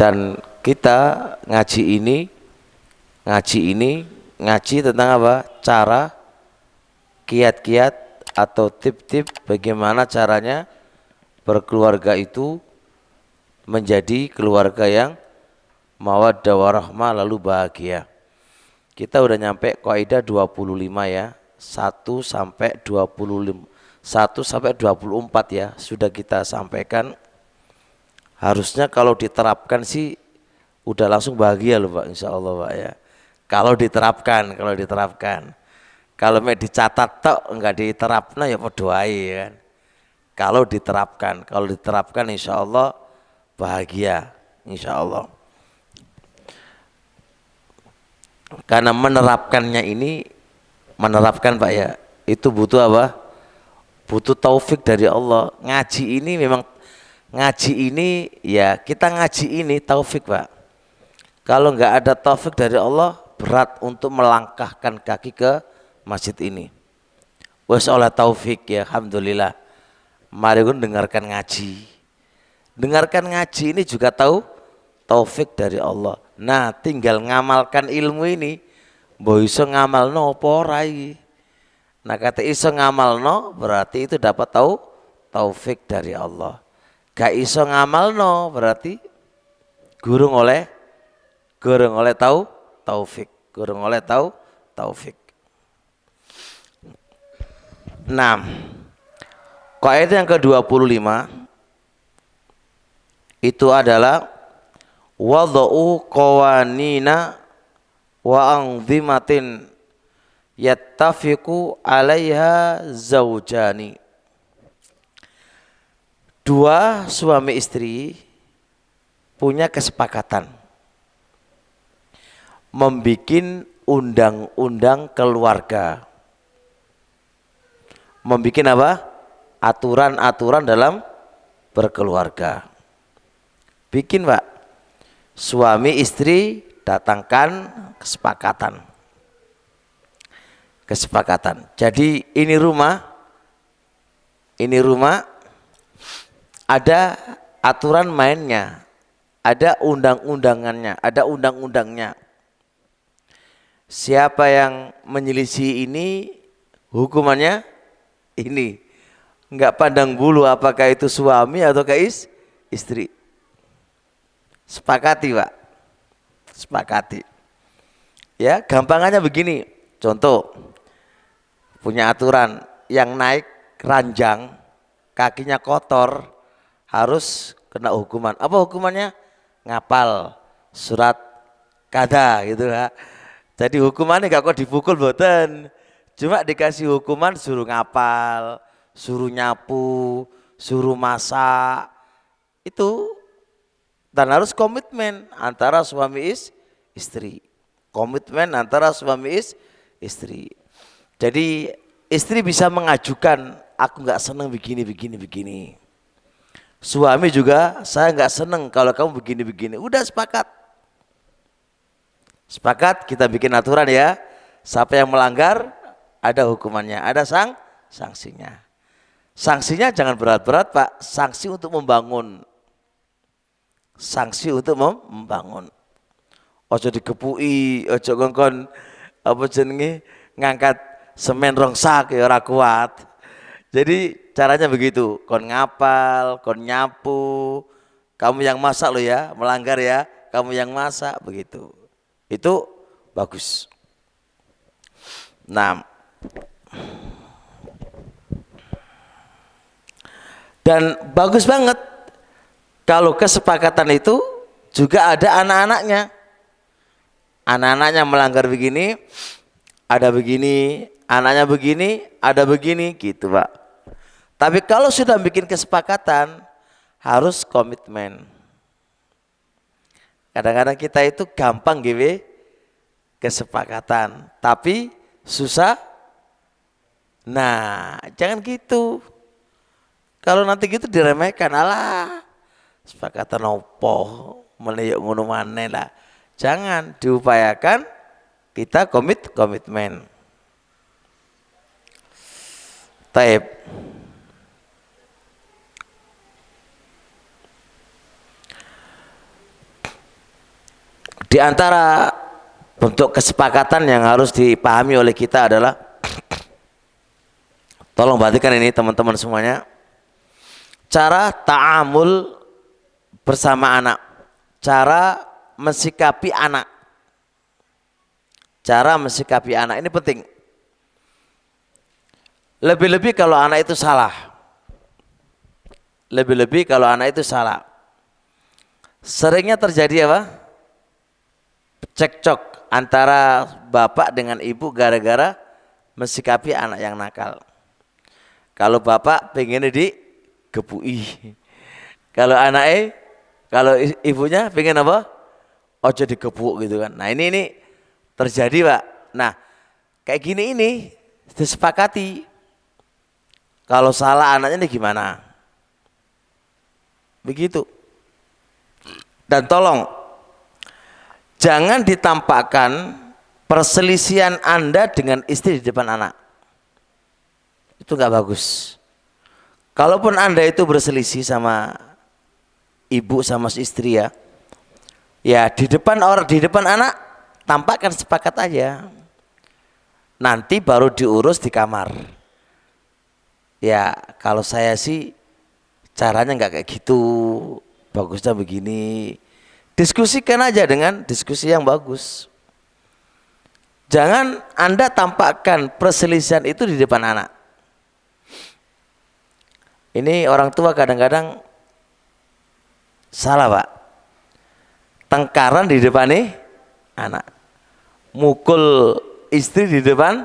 Dan kita ngaji tentang apa? Cara, kiat-kiat atau tip-tip bagaimana caranya berkeluarga itu menjadi keluarga yang mawaddah warahmah lalu bahagia. Kita udah nyampe kaidah 25 ya. 1 sampai 24 ya sudah kita sampaikan. Harusnya kalau diterapkan sih udah langsung bahagia loh Pak, insya Allah Pak ya. Kalau diterapkan. Kalau mau dicatat tok enggak diterapkan ya podo ae kan. Kalau diterapkan insya Allah bahagia, insya Allah. Karena menerapkan Pak ya, itu butuh apa? Butuh taufik dari Allah. Ngaji ini ya kita ngaji ini taufik Pak. Kalau nggak ada taufik dari Allah berat untuk melangkahkan kaki ke masjid ini. Wes oleh taufik ya, alhamdulillah. Mari pun dengarkan ngaji. Dengarkan ngaji ini juga taufik dari Allah. Nah, tinggal ngamalkan ilmu ini. Mbok iso ngamalno apa ora iki. Nah, kata iso ngamalno berarti itu dapat taufik dari Allah. Gak iso ngamalno berarti gurung oleh taufik. Nah, kaidah yang ke-25 itu adalah wad'u qawanina wa anzimatin yattafiqu 'alaiha zaujani. Dua suami istri punya kesepakatan membikin undang-undang keluarga. Membikin apa? Aturan-aturan dalam berkeluarga. Bikin Pak. Suami istri datangkan kesepakatan. Jadi ini rumah ada aturan mainnya, ada undang-undangnya. Siapa yang menyelisih ini hukumannya ini. Enggak pandang bulu apakah itu suami atau istri. Sepakati Pak. Ya, gampangannya begini. Contoh, punya aturan yang naik ranjang, kakinya kotor, harus kena hukuman. Apa hukumannya? Ngapal surat kada gitu ya. Jadi hukumannya gak kok dipukul boten. Cuma dikasih hukuman suruh ngapal, suruh nyapu, suruh masak. Itu dan harus komitmen antara suami istri. Istri. Jadi istri bisa mengajukan, aku nggak seneng begini. Suami juga, saya nggak seneng kalau kamu begini. Udah sepakat kita bikin aturan ya. Siapa yang melanggar ada hukumannya, ada sanksinya. Sanksinya jangan berat-berat Pak, sanksi untuk membangun. Ojo dikepuki, ojo ngongkon apa jenenge ngangkat semen rong sak ya ora kuat. Jadi caranya begitu, kon ngapal, kon nyapu, kamu yang masak lo ya, melanggar ya, kamu yang masak begitu. Itu bagus. Nah, dan bagus banget kalau kesepakatan itu juga ada anak-anaknya. Anak-anaknya melanggar begini, ada begini, anaknya begini, ada begini gitu Pak. Tapi kalau sudah bikin kesepakatan harus komitmen. Kadang-kadang kita itu gampang give kesepakatan, tapi susah. Nah, jangan gitu. Kalau nanti gitu diremehkan, alah sepakatan opo meneyuk ngono maneh lah. Jangan, diupayakan kita komitmen. Taib. Di antara bentuk kesepakatan yang harus dipahami oleh kita adalah, tolong perhatikan ini teman-teman semuanya, cara ta'amul bersama anak, cara mensikapi anak. Cara mensikapi anak ini penting. Lebih-lebih kalau anak itu salah. Lebih-lebih kalau anak itu salah. Seringnya terjadi apa? Cekcok antara bapak dengan ibu gara-gara mensikapi anak yang nakal. Kalau bapak pengennya digebui. Kalau anaknya, kalau ibunya pengen apa? Ojo digebuk gitu kan. Nah ini terjadi Pak. Nah kayak gini ini disepakati. Kalau salah anaknya ini gimana? Begitu. Dan tolong jangan ditampakkan perselisihan Anda dengan istri di depan anak. Itu nggak bagus. Kalaupun Anda itu berselisih sama ibu sama istri ya di depan orang, di depan anak tampakkan sepakat aja. Nanti baru diurus di kamar. Ya kalau saya sih caranya nggak kayak gitu, bagusnya begini. Diskusikan aja dengan diskusi yang bagus. Jangan Anda tampakkan perselisihan itu di depan anak. Ini orang tua kadang-kadang salah Pak. Tengkaran di depan anak. Mukul istri di depan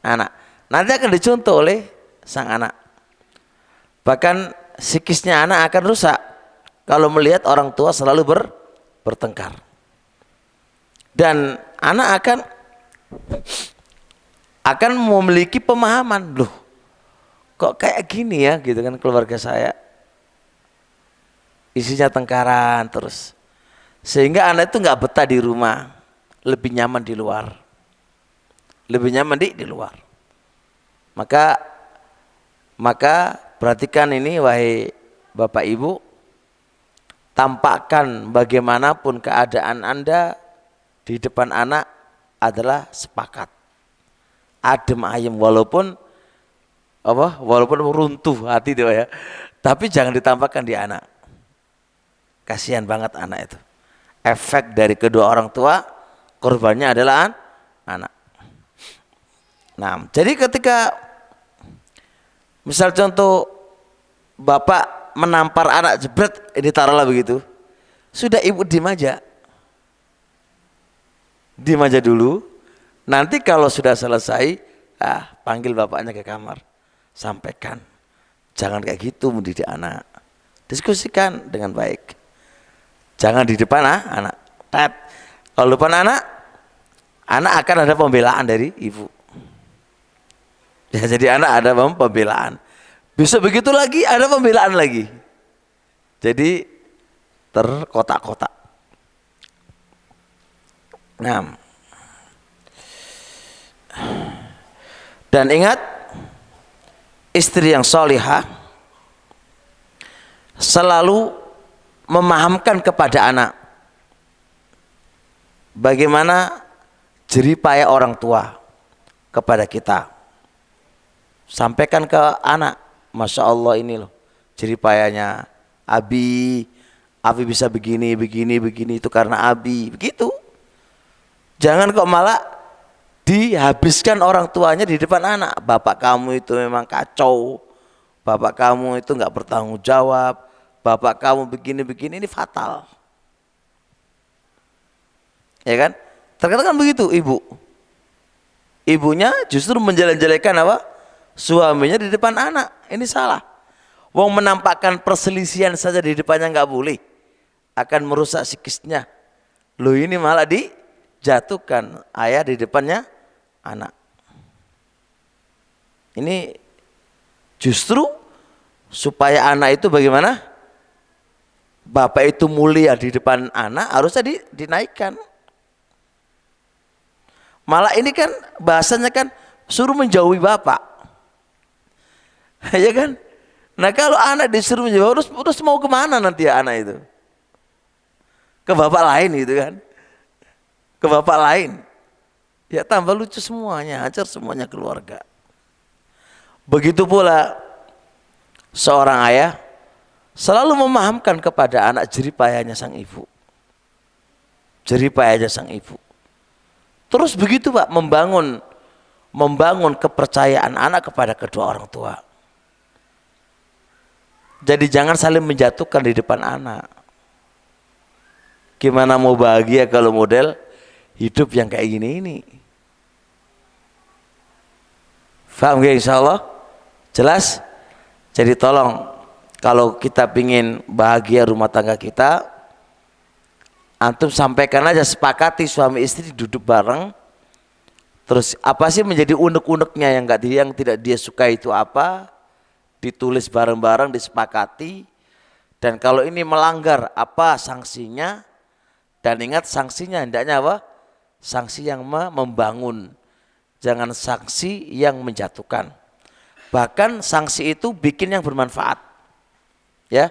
anak. Nanti akan dicontoh oleh sang anak. Bahkan psikisnya anak akan rusak kalau melihat orang tua selalu bertengkar. Dan anak akan memiliki pemahaman, loh kok kayak gini ya gitu kan keluarga saya. Isinya tengkaran terus. Sehingga anak itu nggak betah di rumah, lebih nyaman di luar. Lebih nyaman di luar. Maka perhatikan ini wahai Bapak Ibu, tampakkan bagaimanapun keadaan Anda di depan anak adalah sepakat. Adem ayem walaupun runtuh hati itu ya. Tapi jangan ditampakkan di anak. Kasihan banget anak itu. Efek dari kedua orang tua, korbannya adalah anak. Nah, jadi ketika misal contoh bapak menampar anak jebret, ini taruhlah begitu. Sudah ibu diem aja. Diem aja dulu. Nanti kalau sudah selesai, panggil bapaknya ke kamar. Sampaikan. Jangan kayak gitu mendidik anak. Diskusikan dengan baik. Jangan di depan anak. Kalau depan anak akan ada pembelaan dari ibu. Ya, jadi anak ada pembelaan. Bisa begitu lagi ada pembelaan lagi. Jadi terkotak-kotak. Nah. Dan ingat, istri yang solihah selalu memahamkan kepada anak bagaimana jeripaya orang tua kepada kita. Sampaikan ke anak, Masya Allah ini loh jeripayanya Abi bisa begini itu karena Abi, begitu. Jangan kok malah dihabiskan orang tuanya di depan anak. Bapak kamu itu memang kacau, bapak kamu itu nggak bertanggung jawab, bapak kamu begini, ini fatal. Ya kan? Terkadang kan begitu ibu. Ibunya justru menjelek-jelekan apa? Suaminya di depan anak. Ini salah. Wong menampakkan perselisihan saja di depannya nggak boleh. Akan merusak psikisnya. Loh ini malah dijatuhkan ayah di depannya anak. Ini justru supaya anak itu bagaimana? Bapak itu mulia di depan anak harusnya dinaikkan. Malah ini kan bahasanya kan suruh menjauhi bapak. Ya kan? Nah kalau anak disuruh menjauhi terus mau kemana nanti ya anak itu? Ke bapak lain gitu kan? ke bapak lain. Ya tambah lucu semuanya, hancur semuanya keluarga. Begitu pula seorang ayah selalu memahamkan kepada anak jeripayahnya sang ibu. Jeripayahnya sang ibu. Terus begitu Pak, membangun kepercayaan anak kepada kedua orang tua. Jadi jangan saling menjatuhkan di depan anak. Gimana mau bahagia kalau model hidup yang kayak gini ini? Faham gak insya Allah? Jelas? Jadi tolong kalau kita pingin bahagia rumah tangga kita, antum sampaikan aja, sepakati suami istri duduk bareng. Terus apa sih menjadi unek-uneknya yang tidak dia suka itu apa? Ditulis bareng-bareng, disepakati. Dan kalau ini melanggar apa sanksinya? Dan ingat sanksinya hendaknya apa? Sanksi yang membangun. Jangan sanksi yang menjatuhkan. Bahkan sanksi itu bikin yang bermanfaat. Ya,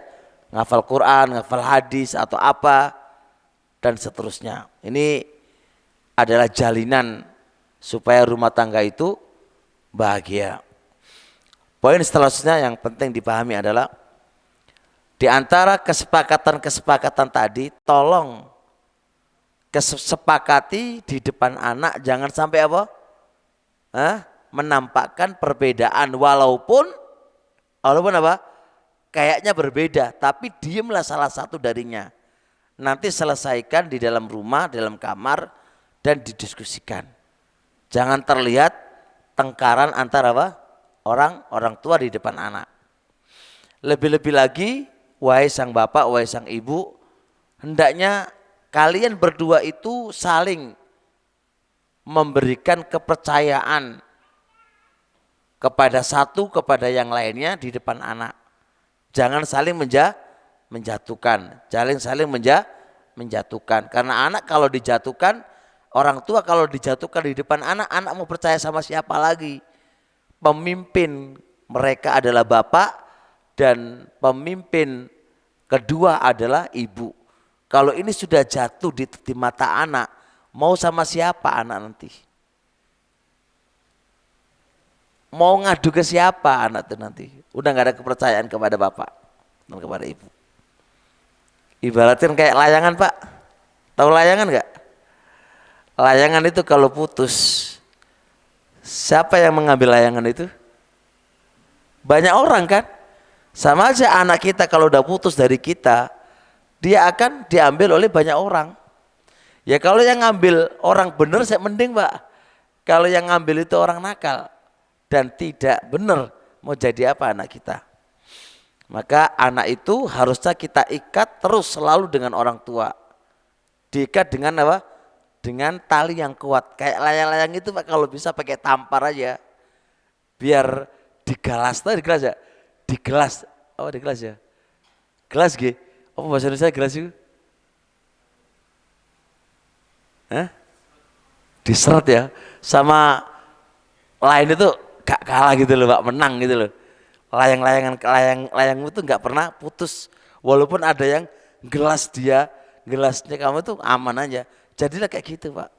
ngafal Quran, ngafal hadis atau apa dan seterusnya. Ini adalah jalinan supaya rumah tangga itu bahagia. Poin seterusnya yang penting dipahami adalah di antara kesepakatan-kesepakatan tadi, tolong kesepakati di depan anak jangan sampai apa? Menampakkan perbedaan walaupun apa? Kayaknya berbeda, tapi diamlah salah satu darinya. Nanti selesaikan di dalam rumah, dalam kamar dan didiskusikan. Jangan terlihat tengkaran antara apa? Orang tua di depan anak. Lebih-lebih lagi, wahai sang bapak, wahai sang ibu, hendaknya kalian berdua itu saling memberikan kepercayaan kepada satu kepada yang lainnya di depan anak. Jangan saling menjatuhkan, jangan saling menjatuhkan. Karena anak kalau dijatuhkan, orang tua kalau dijatuhkan di depan anak, anak mau percaya sama siapa lagi? Pemimpin mereka adalah bapak dan pemimpin kedua adalah ibu. Kalau ini sudah jatuh di mata anak, mau sama siapa anak nanti? Mau ngadu ke siapa anak itu nanti? Udah gak ada kepercayaan kepada bapak dan kepada ibu. Ibaratin kayak layangan Pak. Tahu layangan gak? Layangan itu kalau putus, siapa yang mengambil layangan itu? Banyak orang kan? Sama aja anak kita kalau udah putus dari kita, dia akan diambil oleh banyak orang. Ya kalau yang ngambil orang benar saya mending Pak. Kalau yang ngambil itu orang nakal dan tidak benar, mau jadi apa anak kita? Maka anak itu harusnya kita ikat terus selalu dengan orang tua. Diikat dengan apa? Dengan tali yang kuat. Kayak layang-layang itu Pak, kalau bisa pakai tampar aja. Biar digalas, tahu digelas ya? Digelas, oh digelas ya? Gelas gitu. Apa bahasa Indonesia gelas itu? Diseret ya. Sama lain itu gak kalah gitu loh Pak, menang gitu loh. Layang itu gak pernah putus. Walaupun ada yang gelas dia, gelasnya kamu tuh aman aja. Jadilah kayak gitu Pak.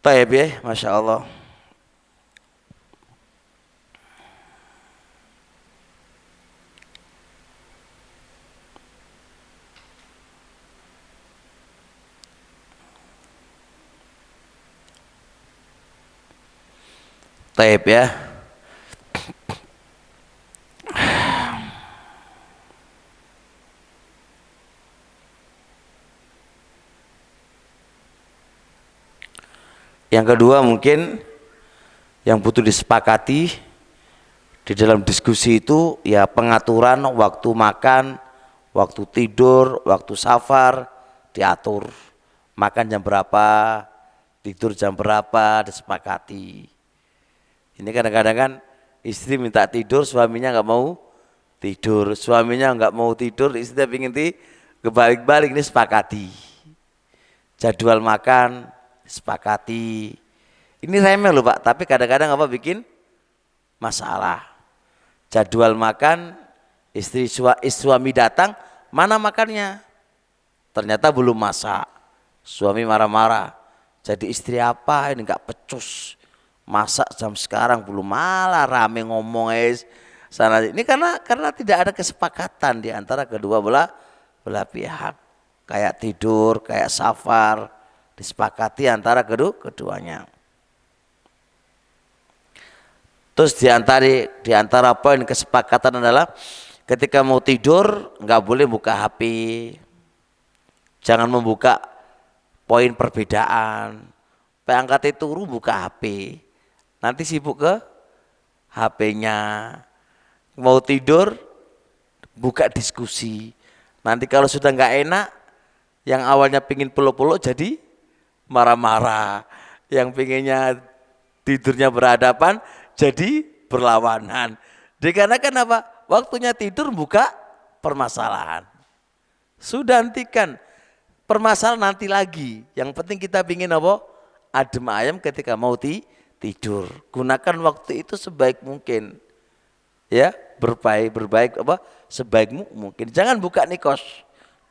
Taib ya, Masya Allah. Taib ya. Yang kedua mungkin yang butuh disepakati di dalam diskusi itu ya pengaturan waktu makan, waktu tidur, waktu safar diatur. Makan jam berapa, tidur jam berapa disepakati. Ini kadang-kadang kan istri minta tidur, suaminya nggak mau tidur, suaminya nggak mau tidur, istri ingin kebalik-balik, ini sepakati. Jadwal makan sepakati. Ini remeh loh Pak, tapi kadang-kadang apa bikin masalah. Jadwal makan, suami datang, mana makannya? Ternyata belum masak. Suami marah-marah, jadi istri apa ini nggak becus, masak jam sekarang belum, malah rame ngomong sana. Ini karena tidak ada kesepakatan di antara kedua belah pihak. Kayak tidur, kayak safar, disepakati antara keduanya. Terus di antara poin kesepakatan adalah ketika mau tidur nggak boleh buka HP, jangan membuka poin perbedaan. Angkat turu buka HP, nanti sibuk ke HP-nya. Mau tidur buka diskusi. Nanti kalau sudah nggak enak, yang awalnya pingin peluk-peluk jadi marah-marah. Yang pinginnya tidurnya berhadapan jadi berlawanan. Dikarenakan apa? Waktunya tidur buka permasalahan. Sudah hentikan permasalahan nanti lagi. Yang penting kita pingin apa? Adem ayam ketika mau tidur. Gunakan waktu itu sebaik mungkin. Ya, berbaik apa? Sebaik mungkin. Jangan buka nikos.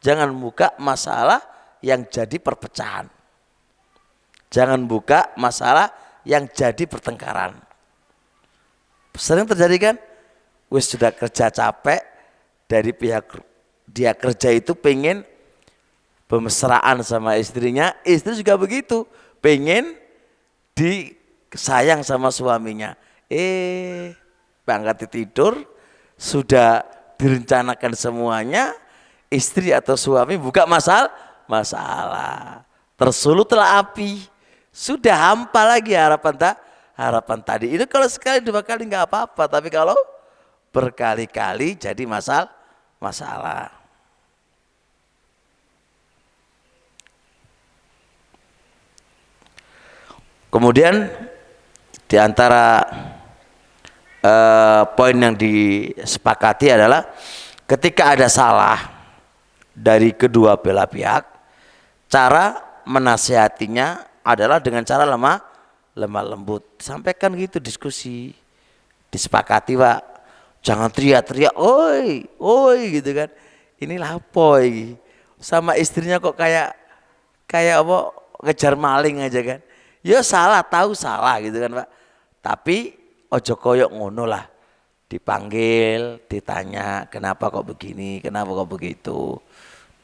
Jangan buka masalah yang jadi perpecahan. Jangan buka masalah yang jadi pertengkaran. Sering terjadi kan? Wis sudah kerja capek, dari pihak dia kerja itu pengen bermesraan sama istrinya, istri juga begitu, pengen disayang sama suaminya. Berangkat tidur, sudah direncanakan semuanya, istri atau suami buka masalah. Tersulutlah api, sudah hampa lagi harapan tadi. Ini kalau sekali dua kali nggak apa-apa, tapi kalau berkali-kali jadi masalah. Kemudian di antara poin yang disepakati adalah ketika ada salah dari kedua belah pihak, cara menasihatinya adalah dengan cara lemah lembut. Sampaikan gitu, diskusi, disepakati Pak. Jangan teriak-teriak, oi gitu kan. Ini lapoy sama istrinya kok kayak apa, ngejar maling aja kan. Ya salah, tahu salah gitu kan Pak. Tapi ojo koyok ngono lah. Dipanggil, ditanya kenapa kok begini, kenapa kok begitu.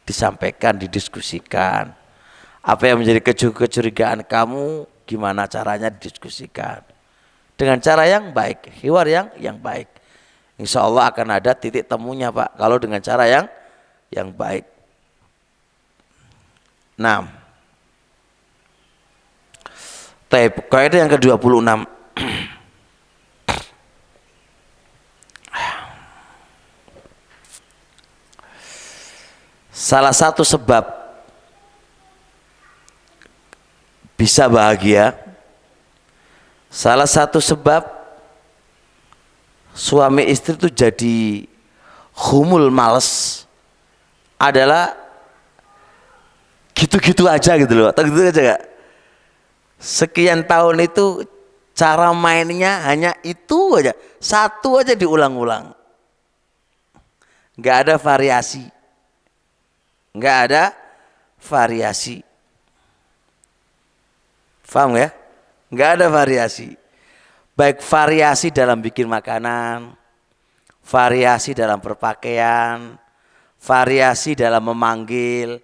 Disampaikan, didiskusikan. Apa yang menjadi kecurigaan kamu, gimana caranya didiskusikan. Dengan cara yang baik, hiwar yang baik. Insya Allah akan ada titik temunya Pak, kalau dengan cara yang baik. Nah, kaidah yang ke-26. Salah satu sebab bisa bahagia, salah satu sebab suami istri itu jadi humul, males, adalah gitu-gitu aja gitu loh. Atau gitu aja gak? Sekian tahun itu cara mainnya hanya itu aja, satu aja diulang-ulang, nggak ada variasi, nggak ada variasi. Paham ya? Nggak ada variasi. Baik variasi dalam bikin makanan, variasi dalam berpakaian, variasi dalam memanggil,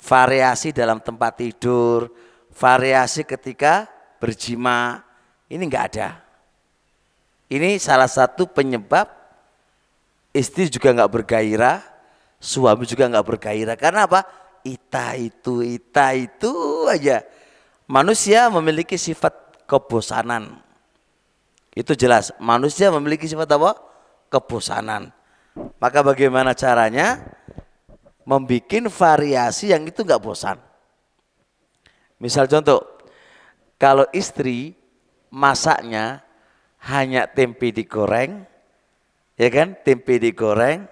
variasi dalam tempat tidur, variasi ketika berjima. Ini nggak ada. Ini salah satu penyebab istri juga nggak bergairah, suami juga nggak bergairah. Karena apa? Ita itu aja. Manusia memiliki sifat kebosanan. Itu jelas, manusia memiliki sifat apa? Kebosanan. Maka bagaimana caranya membuat variasi yang itu nggak bosan? Misal contoh, kalau istri masaknya hanya tempe digoreng, ya kan? Tempe digoreng,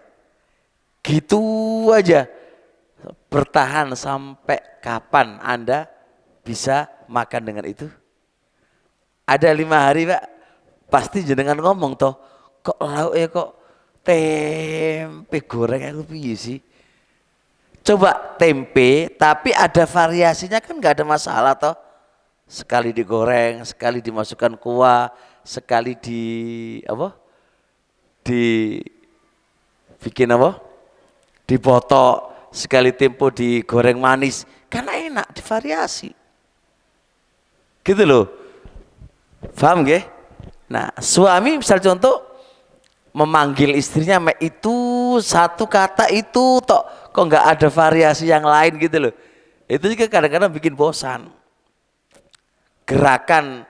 gitu aja. Bertahan sampai kapan Anda bisa makan dengan itu? Ada 5 hari Pak, pasti jenengan ngomong toh, kok lauknya kok tempe goreng aku piye sih? Coba tempe tapi ada variasinya kan nggak ada masalah toh. Sekali digoreng, sekali dimasukkan kuah, sekali di apa? Dibikin apa? Dibotok, sekali tempo digoreng manis. Kan enak, divariasi. Gitu loh. Paham gak? Nah, suami misal contoh memanggil istrinya itu satu kata itu tok, kok nggak ada variasi yang lain gitu loh. Itu juga kadang-kadang bikin bosan. Gerakan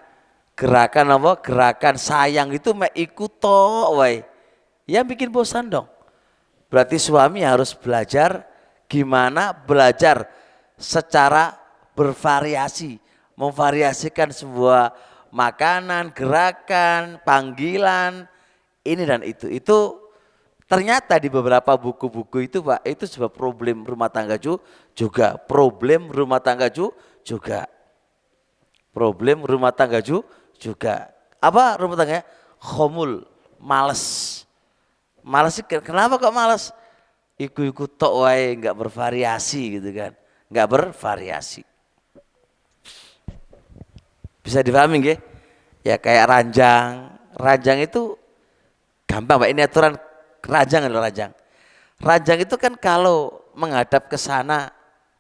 gerakan apa? Gerakan sayang itu ikut tok wae. Ya bikin bosan dong. Berarti suami harus belajar gimana belajar secara bervariasi, memvariasikan sebuah makanan, gerakan, panggilan, ini dan itu. Itu ternyata di beberapa buku-buku itu Pak, itu sebuah problem rumah tangga juga, problem rumah tangga juga. Problem rumah tangga juga. Apa rumah tangganya? Khomul, males. Males sih kenapa kok males? Ikut-ikut tok wae enggak bervariasi gitu kan. Enggak bervariasi. Bisa dipahami nggih? Ya kayak ranjang. Ranjang itu gampang Pak, ini aturan ranjang loh ranjang. Ranjang itu kan kalau menghadap ke sana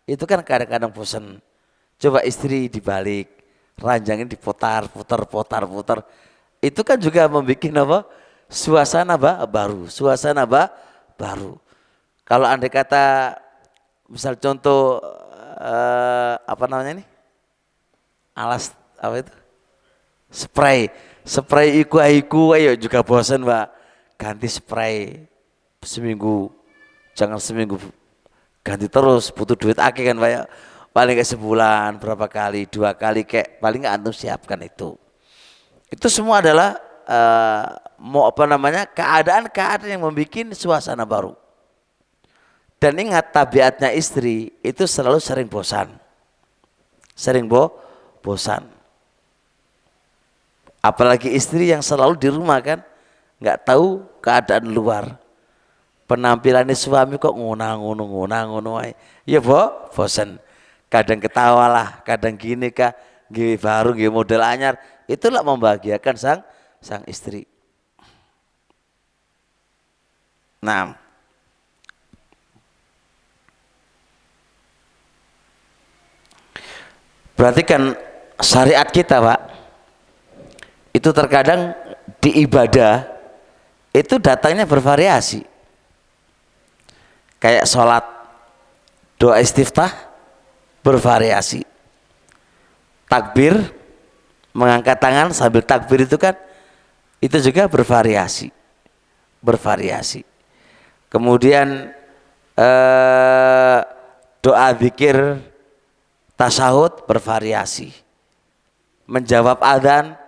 itu kan kadang-kadang bosan. Coba istri dibalik, ranjang ini diputar, putar. Itu kan juga membuat apa? Suasana baru, baru. Kalau andai kata misal contoh apa namanya ini? Alas apa itu? Spray iku ayo juga bosan Mbak. Ganti spray seminggu, jangan seminggu ganti terus, butuh duit akeh kan Pak ya. Paling kayak sebulan berapa kali, 2 kali kayak paling nggak antum siapkan itu. Itu semua adalah mau apa namanya keadaan-keadaan yang membuat suasana baru. Dan ingat tabiatnya istri itu selalu sering bosan, sering bosan. Apalagi istri yang selalu di rumah kan, nggak tahu keadaan luar. Penampilannya suami kok ngono, ya bosan. Kadang ketawa lah, kadang gini kah, gini baru, gini model anyar. Itulah membahagiakan sang istri. Nah, berarti kan syariat kita Pak, itu terkadang di ibadah itu datangnya bervariasi. Kayak sholat, doa istiftah bervariasi. Takbir, mengangkat tangan sambil takbir itu kan itu juga bervariasi. Kemudian doa zikir tasyahud bervariasi. Menjawab adzan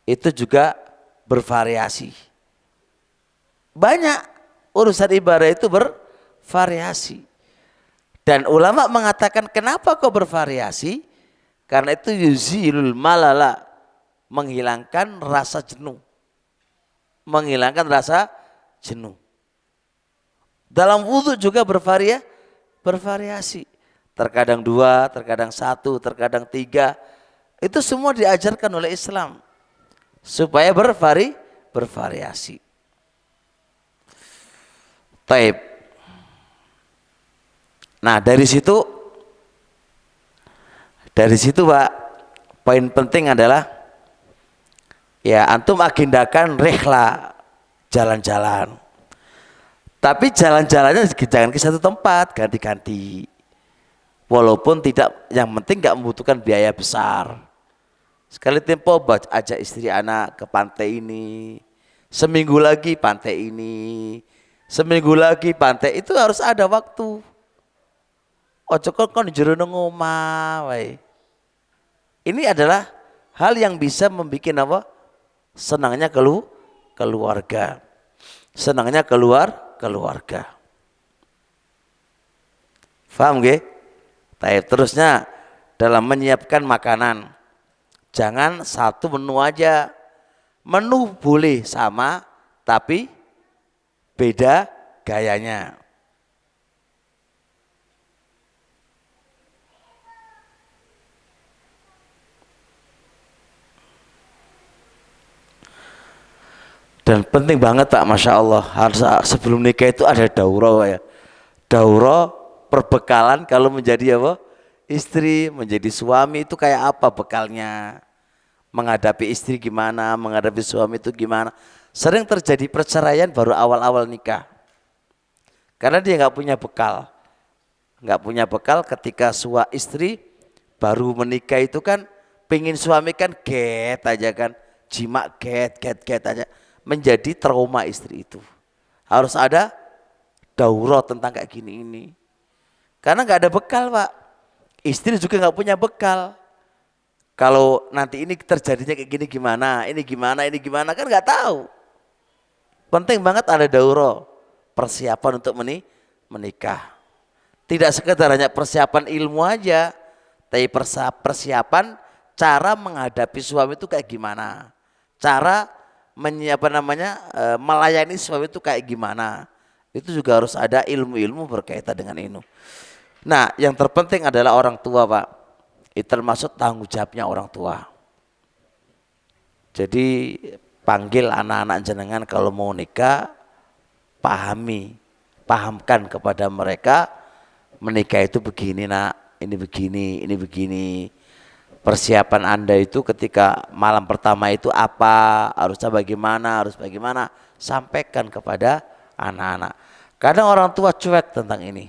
itu juga bervariasi. Banyak urusan ibadah itu bervariasi. Dan ulama mengatakan kenapa kok bervariasi? Karena itu yuzilul malala, menghilangkan rasa jenuh. Menghilangkan rasa jenuh. Dalam wudhu juga bervariasi. Terkadang 2, terkadang 1, terkadang 3. Itu semua diajarkan oleh Islam supaya bervariasi. Taib. Nah dari situ Pak, poin penting adalah ya antum agendakan rihla, jalan-jalan. Tapi jalan-jalannya jangan ke satu tempat, ganti-ganti. Walaupun tidak, yang penting nggak membutuhkan biaya besar. Sekali tempo ajak istri anak ke pantai ini, seminggu lagi pantai ini, seminggu lagi pantai itu harus ada waktu. Ojo kon jero nang omah wae. Ini adalah hal yang bisa membuat apa? Senangnya keluarga. Senangnya keluarga. Paham nggih? Terusnya dalam menyiapkan makanan. Jangan satu menu aja. Menu boleh sama tapi beda gayanya. Dan penting banget Pak, Masya Allah, harus sebelum nikah itu ada daurah ya. Daurah perbekalan kalau menjadi apa? Istri, menjadi suami itu kayak apa bekalnya? Menghadapi istri gimana, menghadapi suami itu gimana? Sering terjadi perceraian baru awal-awal nikah. Karena dia nggak punya bekal. Nggak punya bekal ketika istri baru menikah itu kan pengen suami kan get aja kan. Jimak get aja. Menjadi trauma istri itu. Harus ada daurah tentang kayak gini ini. Karena nggak ada bekal Pak. Istri juga nggak punya bekal. Kalau nanti ini terjadinya kayak gini gimana, ini gimana kan nggak tahu. Penting banget ada daurah persiapan untuk menikah. Tidak sekedar hanya persiapan ilmu aja, tapi persiapan cara menghadapi suami itu kayak gimana, cara melayani suami itu kayak gimana. Itu juga harus ada ilmu-ilmu berkaitan dengan itu. Nah, yang terpenting adalah orang tua Pak. Itu termasuk tanggung jawabnya orang tua. Jadi panggil anak-anak jenengan kalau mau nikah, pahamkan kepada mereka menikah itu begini nak, ini begini. Persiapan Anda itu ketika malam pertama itu apa, harus bagaimana, sampaikan kepada anak-anak. Kadang orang tua cuek tentang ini.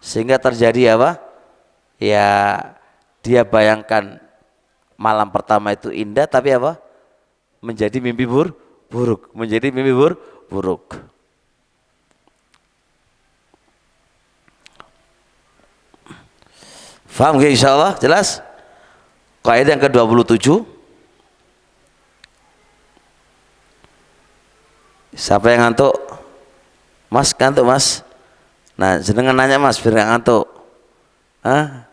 Sehingga terjadi apa? Ya dia bayangkan malam pertama itu indah tapi apa? Menjadi mimpi buruk. Faham gak insyaallah? Jelas? Kaidah yang ke-27. Siapa yang ngantuk? Mas ngantuk Mas? Nah jenengan nanya Mas biar gak ngantuk. Hah?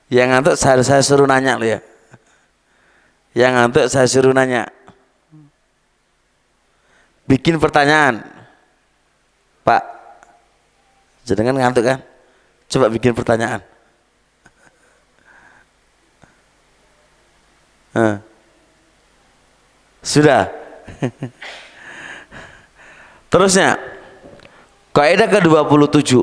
Yang ngantuk saya suruh nanya loh ya. Yang ngantuk saya suruh nanya. Bikin pertanyaan. Pak, jenengan ngantuk kan? Coba bikin pertanyaan. Sudah. Terusnya kaidah ke-27.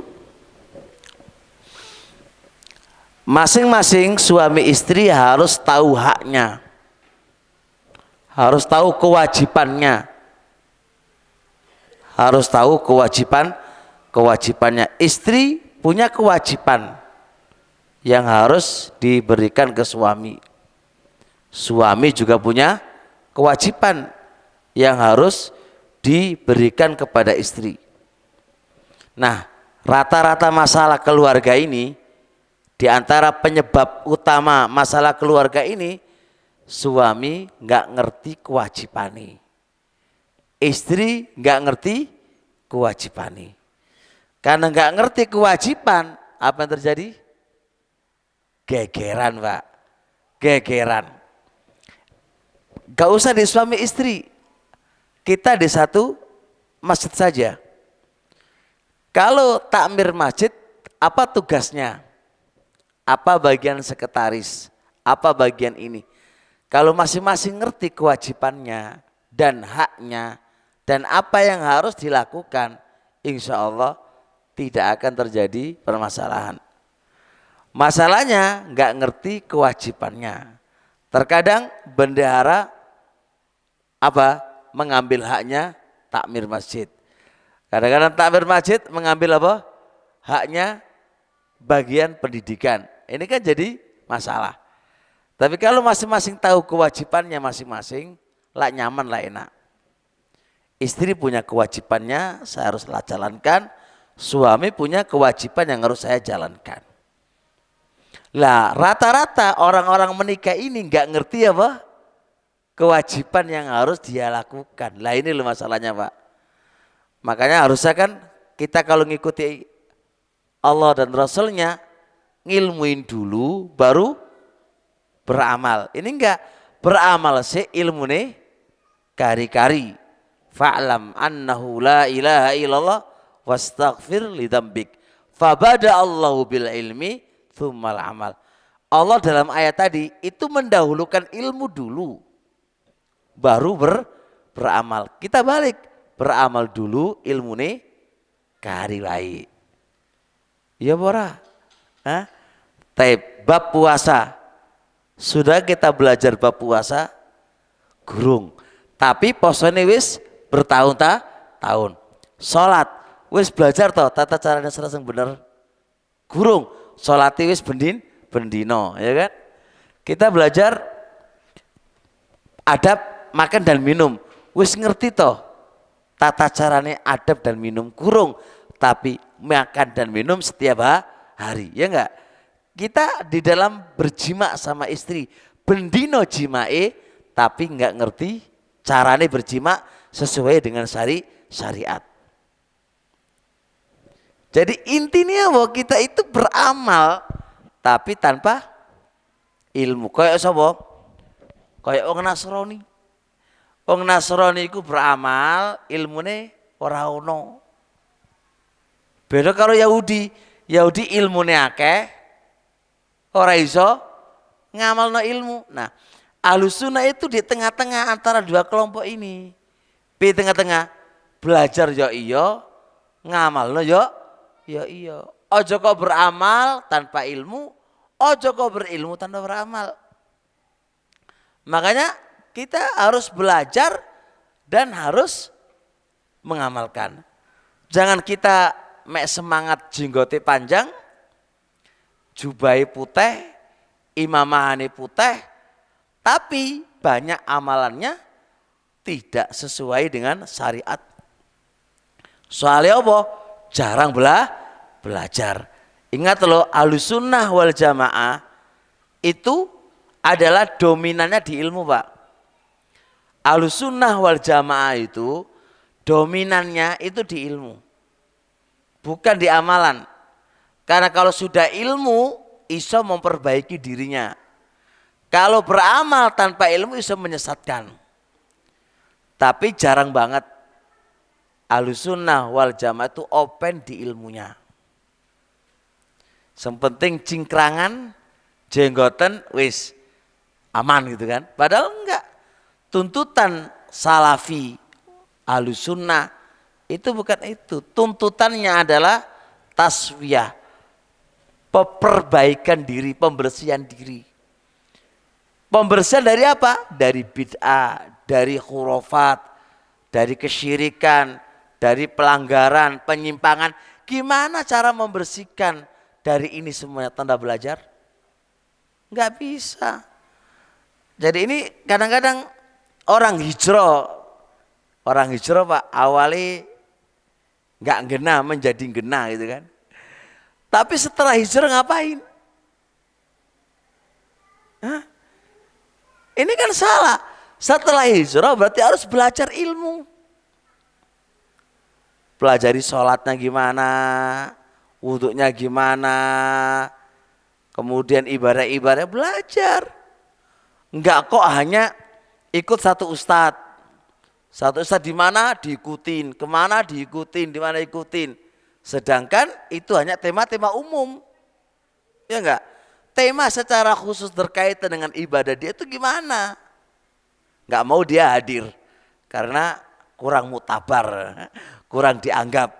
Masing-masing suami istri harus tahu haknya. Harus tahu kewajibannya. Harus tahu kewajibannya. Istri punya kewajiban yang harus diberikan ke suami. Suami juga punya kewajiban yang harus diberikan kepada istri. Nah, rata-rata masalah keluarga ini, di antara penyebab utama masalah keluarga ini, suami nggak ngerti kewajiban, istri nggak ngerti kewajiban. Karena nggak ngerti kewajiban, apa yang terjadi? Gegeran Pak, gegeran. Gak usah di suami istri, kita di satu masjid saja. Kalau takmir masjid, apa tugasnya? Apa bagian sekretaris? Apa bagian ini? Kalau masing-masing ngerti kewajibannya dan haknya dan apa yang harus dilakukan, insya Allah tidak akan terjadi permasalahan. Masalahnya nggak ngerti kewajibannya. Terkadang bendahara mengambil haknya takmir masjid. Kadang-kadang takmir masjid mengambil haknya bagian pendidikan. Ini kan jadi masalah. Tapi kalau masing-masing tahu kewajibannya masing-masing, lah nyaman lah enak. Istri punya kewajibannya, saya harus jalankan. Suami punya kewajiban yang harus saya jalankan. Lah rata-rata orang-orang menikah ini nggak ngerti kewajiban yang harus dia lakukan. Lah ini loh masalahnya Pak. Makanya harusnya kan kita kalau ngikuti Allah dan Rasulnya, ngilmuin dulu baru beramal. Ini enggak beramal sih ilmu nih kari-kari. Fa'lam annahu la ilaha illallah wastaghfir lidambik. Fabada Allahu bil ilmi tsummal amal. Allah dalam ayat tadi itu mendahulukan ilmu dulu. baru beramal. Kita balik, beramal dulu ilmu nih kari wae. Iya bora. Hah? Bab puasa. Sudah kita belajar bab puasa gurung. Tapi posone wis bertahun-tahun. Salat wis belajar toh tata caranya serasa bener. Gurung. Salat wis bendino, ya kan? Kita belajar adab makan dan minum. Wis ngerti toh tata caranya adab dan minum gurung. Tapi makan dan minum setiap hari, ya enggak? Kita di dalam berjima sama istri, bendino jimae, tapi enggak ngerti caranya berjima sesuai dengan syariat. Jadi intinya bahwa kita itu beramal, tapi tanpa ilmu. Kayak sapa? Kayak wong Nasrani. Wong Nasrani iku beramal, ilmune ora ono. Beda karo Yahudi. Yahudi ilmune akeh, ora iso ngamalno ilmu. Nah, Ahlussunnah itu di tengah-tengah antara dua kelompok ini. Di tengah-tengah, belajar ya iya, ngamalno ya iya. Ojo kok beramal tanpa ilmu, ojo kok berilmu tanpa beramal. Makanya kita harus belajar dan harus mengamalkan. Jangan kita mek semangat jenggote panjang, jubai putih, imamahane putih, tapi banyak amalannya tidak sesuai dengan syariat. Soalnya apa? Jarang belajar. Ingat loh, Ahlussunnah wal Jamaah itu adalah dominannya di ilmu, Pak. Ahlussunnah wal Jamaah itu dominannya itu di ilmu, bukan di amalan. Karena kalau sudah ilmu, iso memperbaiki dirinya. Kalau beramal tanpa ilmu, iso menyesatkan. Tapi jarang banget Ahlussunnah wal Jamaah itu open di ilmunya. Sepenting cingkrangan, jenggoten, wis aman gitu kan. Padahal enggak. Tuntutan salafi Ahlussunnah itu bukan itu. Tuntutannya adalah taswiyah, perbaikan diri, pembersihan diri. Pembersihan dari apa? Dari bid'ah, dari khurafat, dari kesyirikan, dari pelanggaran, penyimpangan. Gimana cara membersihkan dari ini semuanya? Tanda belajar? Enggak bisa. Jadi ini kadang-kadang orang hijrah Pak, awalnya nggak ngena menjadi ngena gitu kan. Tapi setelah hijrah ngapain? Hah? Ini kan salah. Setelah hijrah berarti harus belajar ilmu. Pelajari sholatnya gimana, wudhunya gimana, kemudian ibadah-ibadah belajar. Enggak kok hanya ikut satu ustadz. Satu ustadz di mana diikutin, kemana diikutin, di mana ikutin. Sedangkan itu hanya tema-tema umum, ya enggak? Tema secara khusus berkaitan dengan ibadah dia itu gimana? Enggak mau dia hadir karena kurang mutabar, kurang dianggap,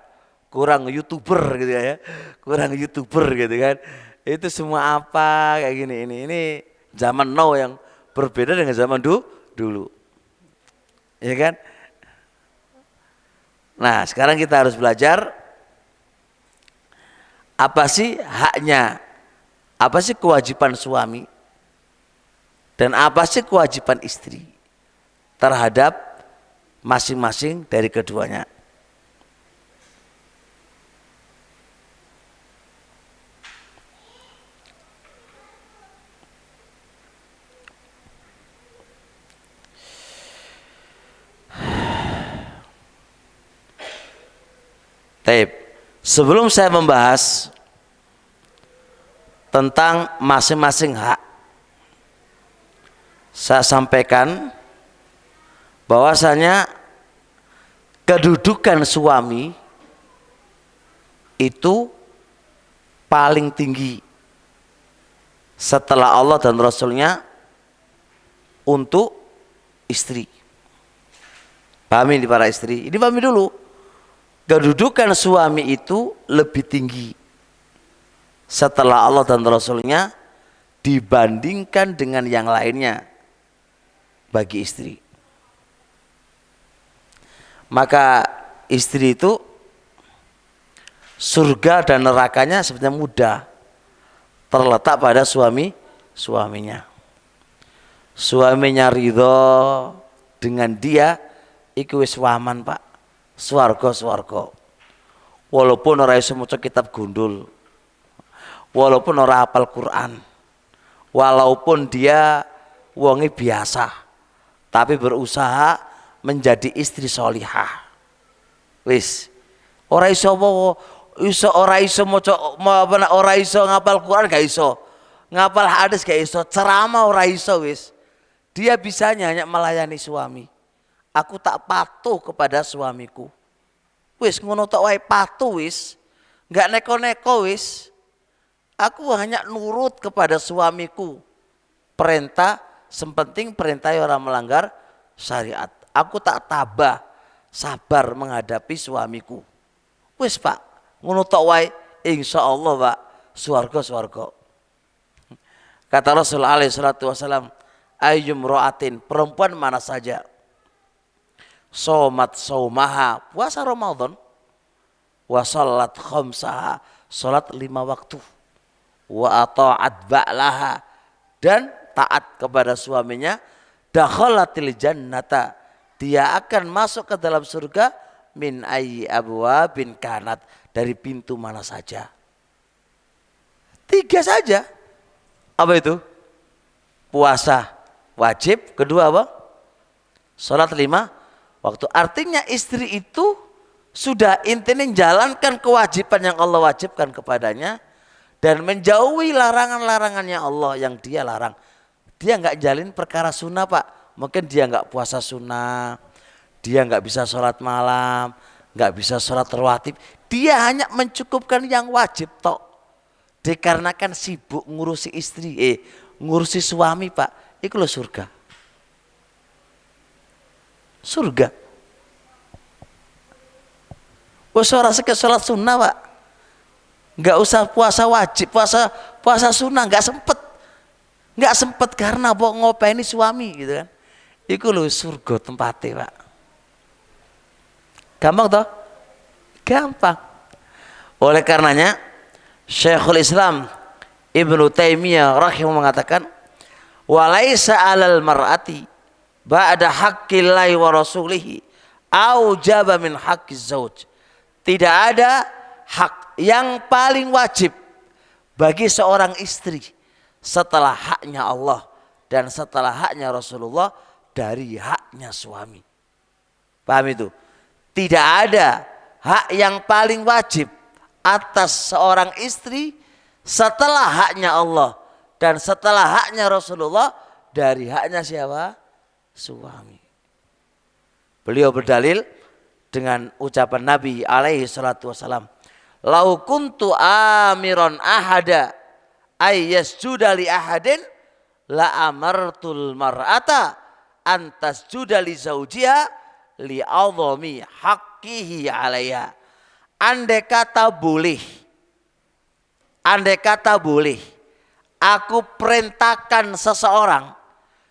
kurang YouTuber gitu ya, kurang YouTuber gitu kan. Itu semua apa kayak gini ini zaman now yang berbeda dengan zaman dulu. Ya kan? Nah, sekarang kita harus belajar apa sih haknya, apa sih kewajiban suami, dan apa sih kewajiban istri terhadap masing-masing dari keduanya. Taib. Sebelum saya membahas tentang masing-masing hak, saya sampaikan bahwasanya kedudukan suami itu paling tinggi setelah Allah dan Rasulnya untuk istri. Pahami ini para istri, ini pahami dulu. Kedudukan suami itu lebih tinggi setelah Allah dan Rasulnya dibandingkan dengan yang lainnya bagi istri. Maka istri itu surga dan nerakanya sebenarnya mudah, terletak pada suaminya. Suaminya ridho dengan dia, iku wis waman Pak, swarga. Walaupun ora iso maca kitab gundul, walaupun ora hafal Quran, walaupun dia wonge biasa, tapi berusaha menjadi istri solihah. Wis ora iso ora iso maca, ora iso ngapal Quran, gak iso ngapal hadis, gak iso ceramah, ora iso. Wis dia bisanya hanya melayani suami. Aku tak patuh kepada suamiku. Wis ngono tok wae, patuh wis. Enggak neko-neko wis. Aku hanya nurut kepada suamiku. Perintah, sepenting perintah orang melanggar syariat. Aku tak tabah, sabar menghadapi suamiku. Wis Pak, ngono tok wae, insyaallah Pak, swarga. Kata Rasulullah alaihi salatu wasallam, ayyum ra'atin, perempuan mana saja, somat saumaha, puasa Ramadan, wa salat khamsaha, salat 5 waktu, wa ata'at ba'laha, dan taat kepada suaminya, dakhalatil jannata, dia akan masuk ke dalam surga, min ayyi abwabin kanat, dari pintu mana saja. 3 saja. Apa itu? Puasa wajib, kedua apa? Salat 5 waktu. Artinya istri itu sudah intinya menjalankan kewajiban yang Allah wajibkan kepadanya dan menjauhi larangan-larangannya Allah yang dia larang. Dia nggak jalin perkara sunnah Pak. Mungkin dia nggak puasa sunnah, dia nggak bisa sholat malam, nggak bisa sholat rawatib. Dia hanya mencukupkan yang wajib tok. Dikarenakan sibuk ngurusi istri, ngurusi suami Pak. Itu loh surga. Surga. Wes ora sek salat sunnah Pak. Enggak usah puasa wajib, puasa sunnah enggak sempet karena apa, ngopeni suami gitu kan. Iku lho surga tempatnya Pak. Gampang toh? Gampang. Oleh karenanya Syekhul Islam Ibnu Taimiyah rahimahullah mengatakan, walaisa 'alal mar'ati ba'da haqqillahi wa rasulihi aujaba min haqqiz zauj. Tidak ada hak yang paling wajib bagi seorang istri setelah haknya Allah dan setelah haknya Rasulullah dari haknya suami. Paham itu? Tidak ada hak yang paling wajib atas seorang istri setelah haknya Allah dan setelah haknya Rasulullah dari haknya siapa? Suami. Beliau berdalil dengan ucapan Nabi alaihi salatu wasalam, lau kuntu amiron ahada ayyasjuda li ahadin la amartul mar'ata antas juda li zaujiha li azami haqqihi alaiha. Andai kata boleh aku perintahkan seseorang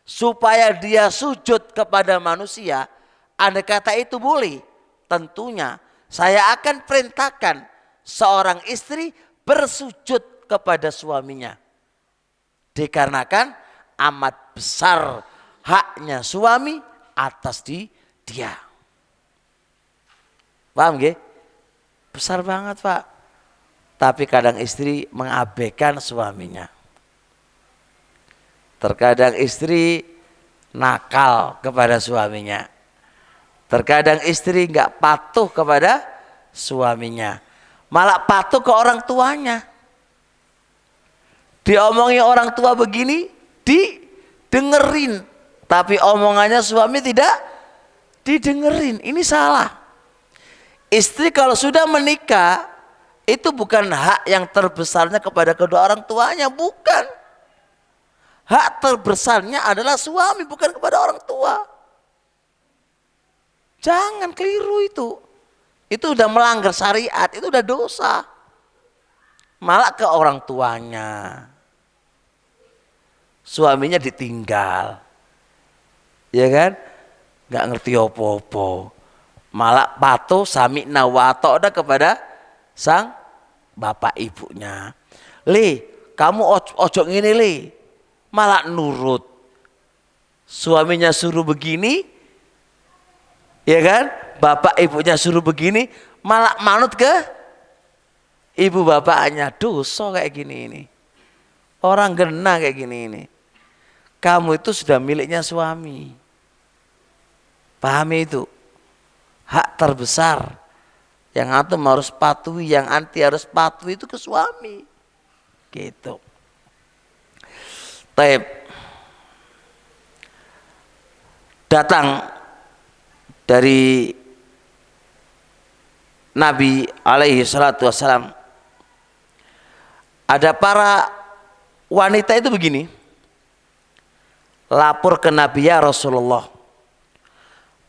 supaya dia sujud kepada manusia, andai kata itu boleh, tentunya saya akan perintahkan seorang istri bersujud kepada suaminya. Dikarenakan amat besar haknya suami atas dia. Paham gak? Besar banget Pak. Tapi kadang istri mengabaikan suaminya. Terkadang istri nakal kepada suaminya. Terkadang istri nggak patuh kepada suaminya, malah patuh ke orang tuanya. Diomongi orang tua begini, didengerin, tapi omongannya suami tidak didengerin. Ini salah. Istri kalau sudah menikah, itu bukan hak yang terbesarnya kepada kedua orang tuanya, bukan. Hak terbesarnya adalah suami, bukan kepada orang tua. Jangan keliru itu. Itu udah melanggar syariat, itu udah dosa. Malah ke orang tuanya. Suaminya ditinggal. Ya kan? Nggak ngerti apa-apa. Malah patuh sami'na wa ata'na kepada sang bapak ibunya. Le, kamu ojo ngene le. Malah nurut. Suaminya suruh begini, ya kan? Bapak ibunya suruh begini, malah manut ke ibu bapaknya. Dosa kayak gini ini. Orang gena kayak gini ini. Kamu itu sudah miliknya suami. Pahami itu. Hak terbesar yang antum harus patuhi, yang anti harus patuhi itu ke suami. Gitu. Taib. Datang dari Nabi alaihi salatu wassalam, ada para wanita itu begini, lapor ke Nabi, ya Rasulullah,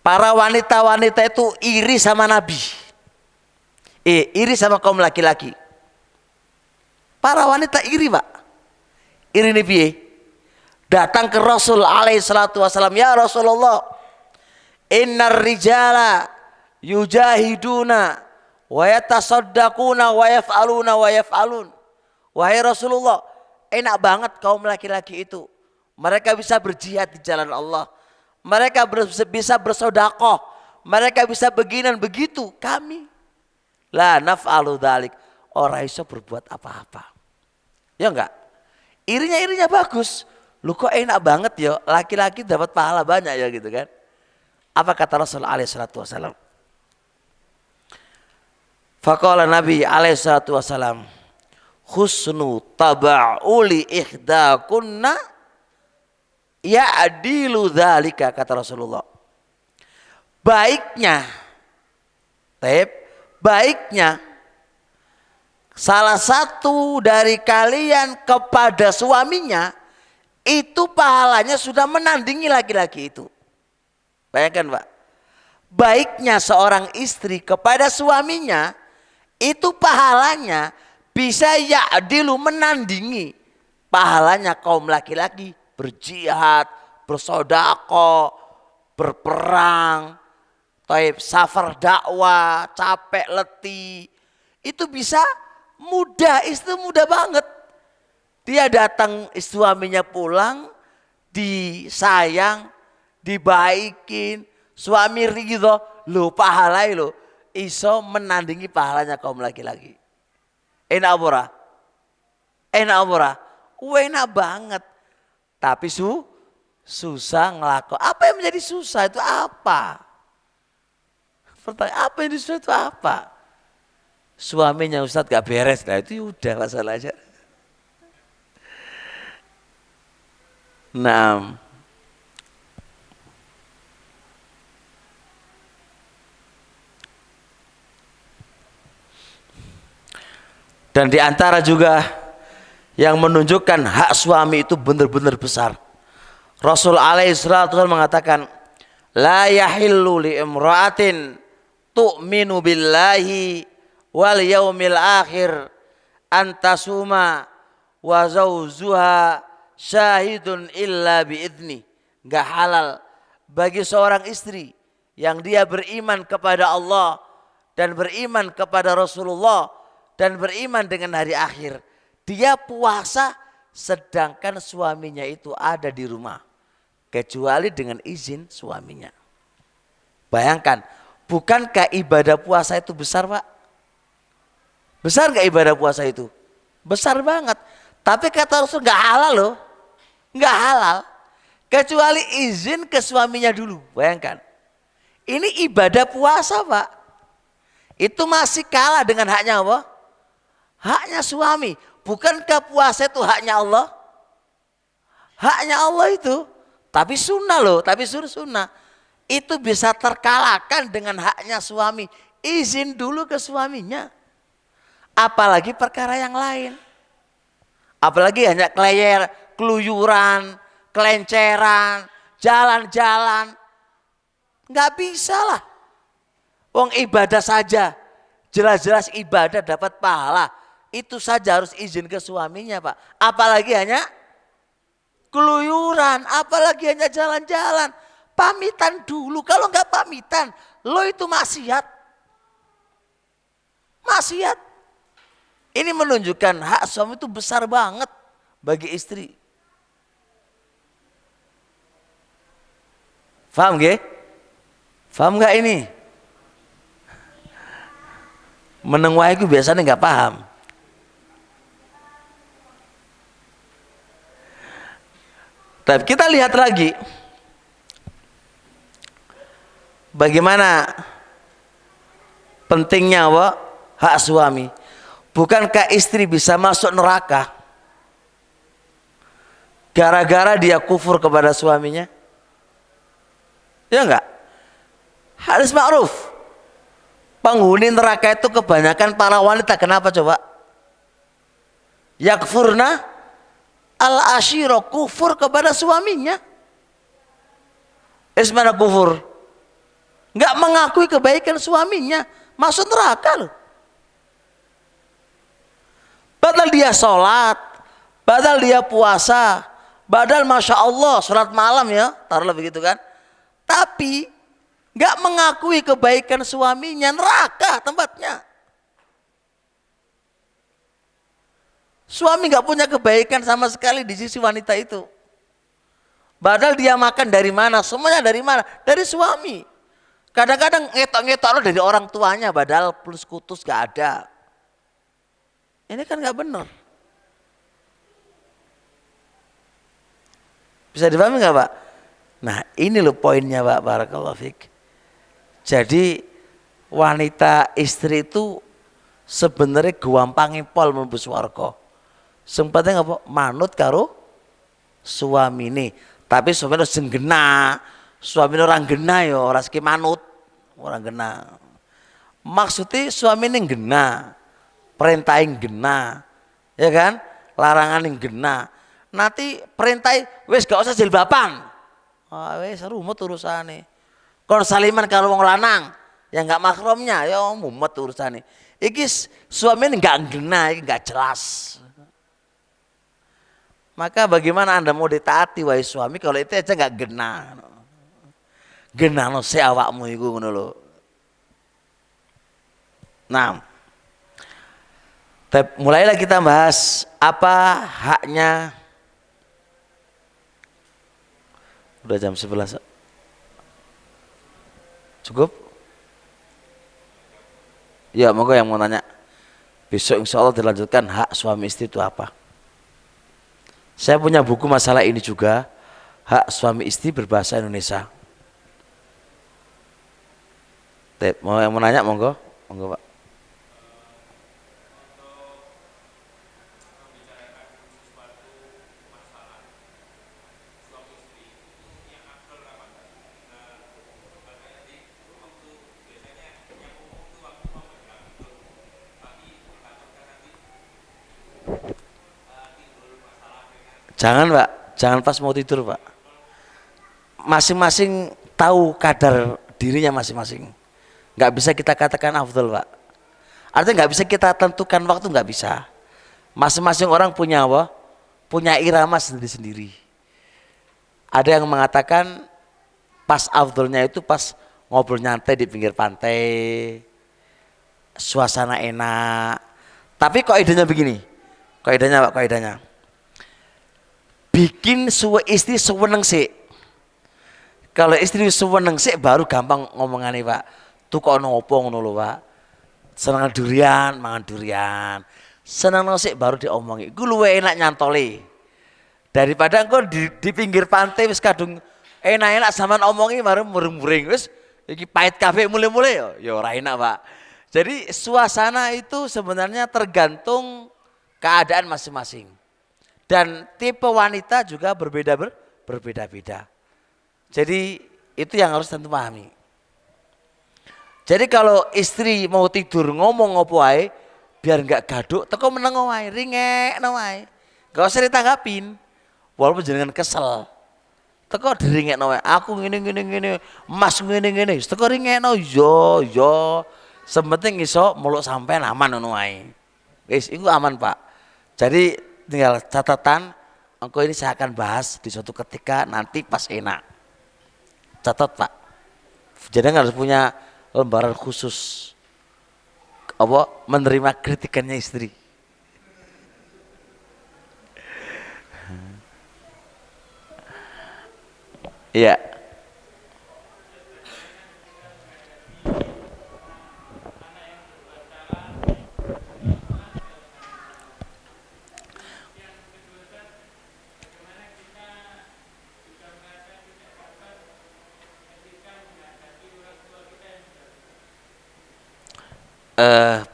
para wanita-wanita itu iri sama Nabi, iri sama kaum laki-laki. Para wanita iri pak, iri nih piye? Datang ke Rasul alaihi salatu wassalam, ya Rasulullah, innar rijala yujahiduna wa yatasaddaquna wa yaf'aluna wa yaf'alun. Wahai Rasulullah, enak banget kaum laki-laki itu. Mereka bisa berjihad di jalan Allah. Mereka bisa bersedekah. Mereka bisa begini dan begitu. Kami la naf'alu dzalik. Ora iso berbuat apa-apa. Ya enggak? Irinya bagus. Lu kok enak banget ya, laki-laki dapat pahala banyak ya gitu kan. Apa kata Rasul alaihi salatu wasallam? Faqala Nabi alaihi salatu wasallam, husnu taba'uli ihdakunna ya'dilu dzalika, kata Rasulullah. Baiknya salah satu dari kalian kepada suaminya itu pahalanya sudah menandingi laki-laki itu. Bayangkan Pak, baiknya seorang istri kepada suaminya itu pahalanya bisa ya'dilu, menandingi pahalanya kaum laki-laki berjihad, bersedekah, berperang, safar dakwah, capek letih. Itu bisa mudah, istri mudah banget. Dia datang, suaminya pulang, disayang, dibaikin, suami ridho, lo pahalai lo, iso menandingi pahalanya kaum laki-laki. Enak apa? Enak banget. Tapi susah ngelakon. Apa yang menjadi susah itu apa? Pertanyaan, apa yang susah itu apa? Suaminya Ustadz gak beres, nah itu udah masalahnya. Nah, dan di antara juga yang menunjukkan hak suami itu benar-benar besar. Rasul alaihi salatu wasallam mengatakan, la yahillu li imra'atin tu'minu billahi wal yaumil akhir antasuma wa zawzuha syahidun illa biidni. Enggak halal bagi seorang istri yang dia beriman kepada Allah dan beriman kepada Rasulullah dan beriman dengan hari akhir, dia puasa sedangkan suaminya itu ada di rumah, kecuali dengan izin suaminya. Bayangkan, bukankah ibadah puasa itu besar Pak? Besar gak ibadah puasa itu? Besar banget. Tapi kata Rasul gak halal loh. Gak halal. Kecuali izin ke suaminya dulu. Bayangkan. Ini ibadah puasa Pak. Itu masih kalah dengan haknya apa? Haknya suami. Bukankah puasa itu haknya Allah? Haknya Allah itu. Tapi sunnah loh. Tapi sunnah. Itu bisa terkalahkan dengan haknya suami. Izin dulu ke suaminya. Apalagi perkara yang lain. Apalagi hanya keluyuran, kelenceran, jalan-jalan. Nggak bisa lah. Wong ibadah saja, jelas-jelas ibadah dapat pahala. Itu saja harus izin ke suaminya Pak. Apalagi hanya keluyuran, apalagi hanya jalan-jalan. Pamitan dulu, kalau nggak pamitan, lo itu maksiat. Maksiat. Ini menunjukkan hak suami itu besar banget bagi istri. Paham gak? Paham gak ini? Menengwah itu biasanya nggak paham. Tapi kita lihat lagi bagaimana pentingnya hak suami. Bukankah istri bisa masuk neraka gara-gara dia kufur kepada suaminya? Ya enggak? Hadis ma'ruf. Penghuni neraka itu kebanyakan para wanita. Kenapa coba? Yakfurna al-ashiro, kufur kepada suaminya. Mana kufur? Enggak mengakui kebaikan suaminya, masuk neraka loh. Padahal dia sholat, padahal dia puasa, padahal masya Allah sholat malam ya, taruhlah begitu kan. Tapi nggak mengakui kebaikan suaminya, neraka tempatnya. Suami nggak punya kebaikan sama sekali di sisi wanita itu. Padahal dia makan dari mana? Semuanya dari mana? Dari suami. Kadang-kadang ngetok-ngetok lo dari orang tuanya, padahal plus kutus nggak ada. Ini kan nggak benar. Bisa dipahami nggak Pak? Nah ini loh poinnya Pak, barakallahu fiik. Jadi wanita istri itu sebenarnya gampang pol mlebu swarga. Sempatnya ngapa? Manut karo suami ini. Tapi suami itu senggena, suami orang gena ya, orang seki manut, orang gena. Maksudnya suami ini gena, perintahin gena, ya kan? Larangan yang gena. Nanti perintahin, wes gak usah jilbaban. Wes rumit urusane. Kon saliman kalau wong lanang yang nggak makromnya ya mumet urusane. Iki suami ini nggak gena, iki nggak jelas. Maka bagaimana Anda mau ditaati wahai suami kalau itu aja nggak gena. Gena no se awakmu iku ngono lho. Nah, mulailah kita bahas apa haknya. Udah jam 11. Cukup? Ya, monggo yang mau nanya. Besok insya Allah dilanjutkan hak suami istri itu apa. Saya punya buku masalah ini juga. Hak suami istri berbahasa Indonesia. Mau yang mau nanya monggo? Monggo Pak. Jangan Pak, jangan pas mau tidur Pak. Masing-masing tahu kadar dirinya masing-masing. Nggak bisa kita katakan afdal Pak. Artinya nggak bisa kita tentukan waktu, nggak bisa. Masing-masing orang punya apa? Punya irama sendiri-sendiri. Ada yang mengatakan pas afdalnya itu pas ngobrol nyantai di pinggir pantai, suasana enak. Tapi kaidahnya begini, kaidahnya Pak, kaidahnya. Bikin istri seweneng sih. Kalau istri seweneng sih baru gampang ngomongannya Pak. Tuh kok nopo ngono lho Pak. Seneng durian, mangan durian. Seneng sih baru diomongi. Gue luwe enak nyantoli. Daripada engko di pinggir pantai wis kadung enak-enak sampean omongi baru muring-muring wis iki pahit kabeh mulai-mulai ya ora enak Pak. Jadi suasana itu sebenarnya tergantung keadaan masing-masing. Dan tipe wanita juga berbeda-beda. Jadi itu yang harus tentu pahami. Jadi kalau istri mau tidur ngomong ngopo ae biar enggak gaduk, teko meneng wae, ringek wae. Enggak usah ditanggapin. Walaupun jenengan kesel. Teko diringekno wae. Aku ngene, Mas ngene. Teko ringekno yo. Sementing iso muluk sampean aman ngono wae. Wis iku aman, Pak. Jadi tinggal catatan engko ini saya akan bahas di suatu ketika nanti pas enak. Catat, Pak. Jadi harus punya lembaran khusus apa menerima kritikannya istri. Iya.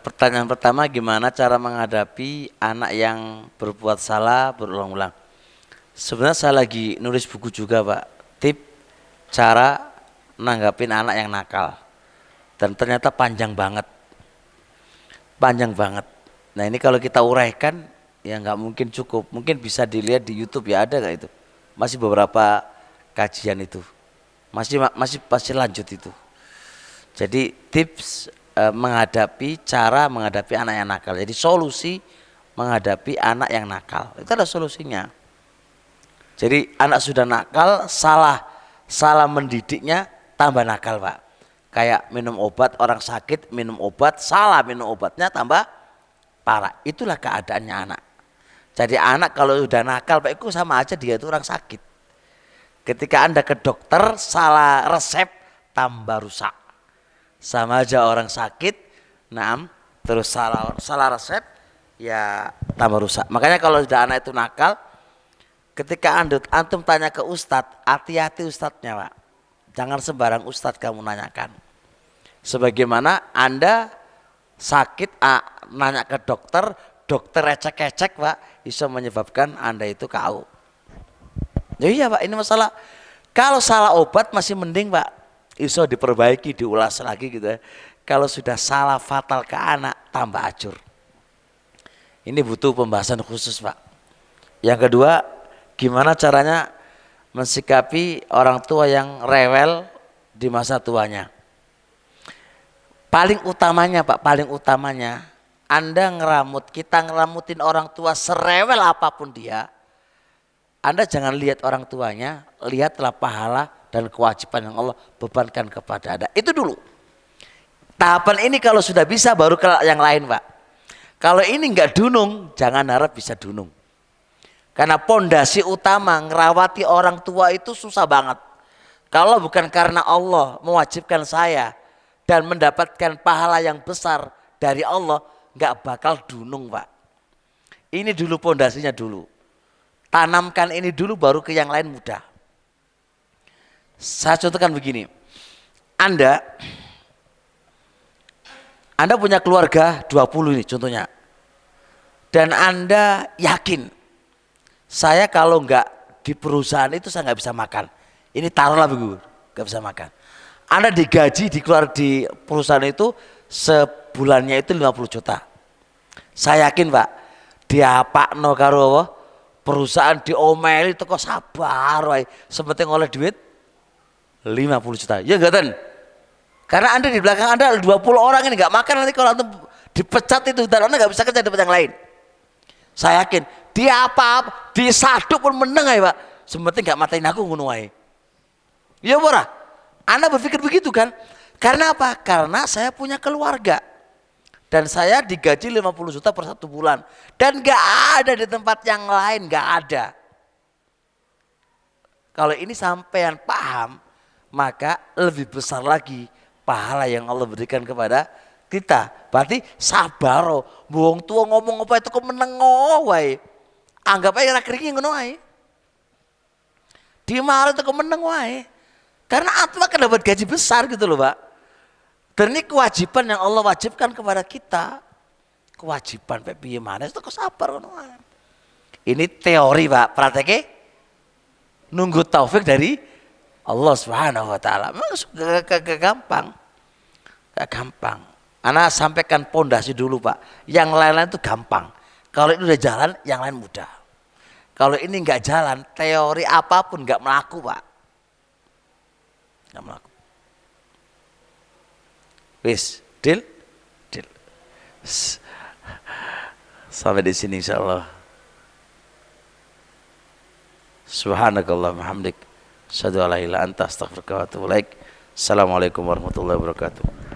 Pertanyaan pertama, gimana cara menghadapi anak yang berbuat salah berulang-ulang? Sebenarnya saya lagi nulis buku juga, Pak. Tip cara nanggapin anak yang nakal. Dan ternyata panjang banget. Nah ini kalau kita uraikan ya nggak mungkin cukup. Mungkin bisa dilihat di YouTube ya, ada nggak itu? Masih beberapa kajian itu. Masih pasti lanjut itu. Jadi tips cara menghadapi anak yang nakal. Jadi solusi menghadapi anak yang nakal. Itu ada solusinya. Jadi anak sudah nakal, salah mendidiknya tambah nakal, Pak. Kayak minum obat, orang sakit minum obat, salah minum obatnya tambah parah. Itulah keadaannya anak. Jadi anak kalau sudah nakal, Pak, itu sama aja dia itu orang sakit. Ketika Anda ke dokter salah resep tambah rusak. Sama aja orang sakit, terus salah resep ya tambah rusak. Makanya kalau sudah anak itu nakal, ketika antum tanya ke ustadz, hati-hati ustadznya, Pak. Jangan sembarang ustadz kamu nanyakan. Sebagaimana Anda sakit, nanya ke dokter ecek-ecek, Pak, bisa menyebabkan Anda itu KO. Ya iya, Pak, ini masalah. Kalau salah obat masih mending, Pak, iso diperbaiki, diulas lagi gitu ya. Kalau sudah salah fatal ke anak, tambah acur. Ini butuh pembahasan khusus, Pak. Yang kedua, gimana caranya mensikapi orang tua yang rewel di masa tuanya? Paling utamanya, Pak, Anda kita ngeramutin orang tua serewel apapun dia, Anda jangan lihat orang tuanya, lihatlah pahala dan kewajiban yang Allah bebankan kepada Anda. Itu dulu. Tahapan ini kalau sudah bisa baru ke yang lain, Pak. Kalau ini enggak dunung, jangan harap bisa dunung. Karena pondasi utama ngerawati orang tua itu susah banget. Kalau bukan karena Allah mewajibkan saya dan mendapatkan pahala yang besar dari Allah, enggak bakal dunung, Pak. Ini dulu pondasinya dulu. Tanamkan ini dulu baru ke yang lain mudah. Saya contohkan begini. Anda punya keluarga 20 ini contohnya. Dan Anda yakin saya kalau enggak di perusahaan itu saya enggak bisa makan. Ini taruhlah begitu, enggak bisa makan. Anda digaji di perusahaan itu sebulannya itu 50 juta. Saya yakin, Pak, diapakno karo apa? Perusahaan diomeli itu kok sabar wae. Sepenting oleh duit 50 juta. Ya enggak, Ten? Karena Anda di belakang Anda 20 orang ini enggak makan, nanti kalau Anda dipecat itu dan Anda enggak bisa kerja di tempat yang lain. Saya yakin dia apa disaduk pun meneng aja, Pak. Sementing enggak matain aku ngono wae. Ya ora? Anda berpikir begitu kan? Karena apa? Karena saya punya keluarga. Dan saya digaji 50 juta per 1 bulan. Dan enggak ada di tempat yang lain, enggak ada. Kalau ini sampean paham, maka lebih besar lagi pahala yang Allah berikan kepada kita. Berarti sabaro, wong tua ngomong apa itu kok menengo wae. Anggap aja ra keringi ngono wae. Di mahal itu kok meneng wae. Karena atma kan dapat gaji besar gitu loh, Pak. Dan ini kewajiban yang Allah wajibkan kepada kita. Kewajiban Pak piye maneh itu kok sabar ngono wae. Ini teori, Pak, prakteknya nunggu taufik dari Allah Subhanahu wa taala. Gak gampang. Ana sampaikan pondasi dulu, Pak. Yang lain-lain itu gampang. Kalau itu udah jalan, yang lain mudah. Kalau ini nggak jalan, teori apapun nggak melaku, Pak. Nggak melaku. Wis, deal? Deal. Sampai di sini insyaallah. Subhanakallah hamdik. Asyhadu an la ilaha illa anta astaghfiruka wa atubu ilaik. Assalamualaikum warahmatullahi wabarakatuh.